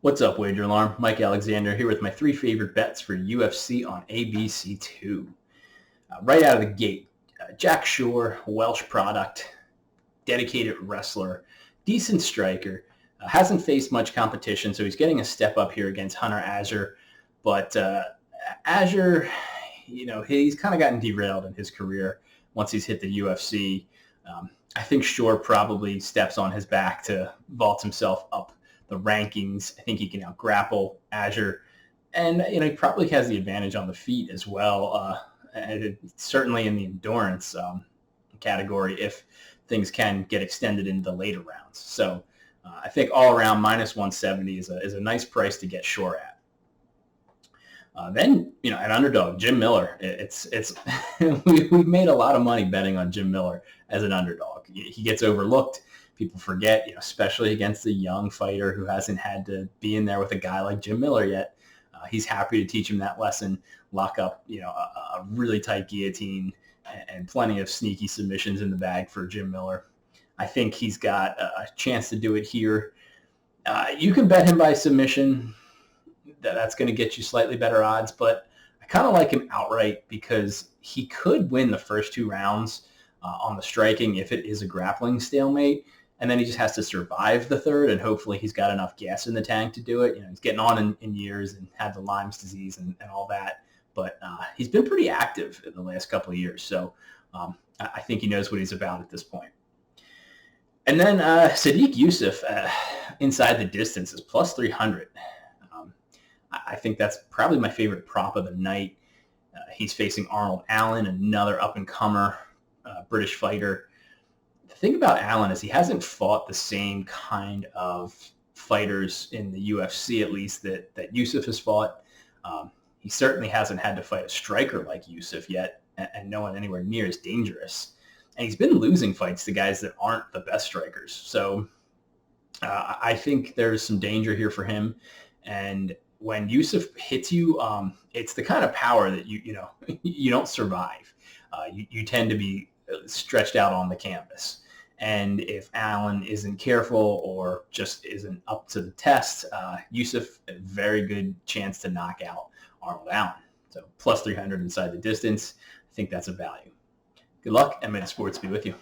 What's up, Wager Alarm? Mike Alexander here with my three favorite bets for UFC on ABC2. Right out of the gate, Jack Shore, Welsh product, dedicated wrestler, decent striker, hasn't faced much competition, so he's getting a step up here against Hunter Azure. But Azure, he's kind of gotten derailed in his career once he's hit the UFC. I think Shore probably steps on his back to vault himself up the rankings. I think he can out-grapple Azure. And, he probably has the advantage on the feet as well, and certainly in the endurance category if things can get extended into the later rounds. So I think all around minus 170 is a nice price to get Shore at. Then, an underdog, Jim Miller. It's we've made a lot of money betting on Jim Miller as an underdog. He gets overlooked. People forget, especially against a young fighter who hasn't had to be in there with a guy like Jim Miller yet. He's happy to teach him that lesson, lock up, a really tight guillotine and plenty of sneaky submissions in the bag for Jim Miller. I think he's got a chance to do it here. You can bet him by submission. That's going to get you slightly better odds, but I kind of like him outright because he could win the first two rounds on the striking if it is a grappling stalemate, and then he just has to survive the third, and hopefully he's got enough gas in the tank to do it. He's getting on in years and had the Lyme's disease and all that, but he's been pretty active in the last couple of years, so I think he knows what he's about at this point. And then Sadiq Youssef inside the distance is plus 300. I think that's probably my favorite prop of the night. He's facing Arnold Allen, another up-and-comer British fighter. The thing about Allen is he hasn't fought the same kind of fighters in the UFC, at least, that Youssef has fought. He certainly hasn't had to fight a striker like Youssef yet, and no one anywhere near as dangerous. And he's been losing fights to guys that aren't the best strikers. So I think there's some danger here for him. And when Youssef hits you, it's the kind of power that you don't survive. You tend to be stretched out on the canvas. And if Allen isn't careful or just isn't up to the test, Youssef, a very good chance to knock out Arnold Allen. So plus 300 inside the distance. I think that's a value. Good luck, and may the sports be with you.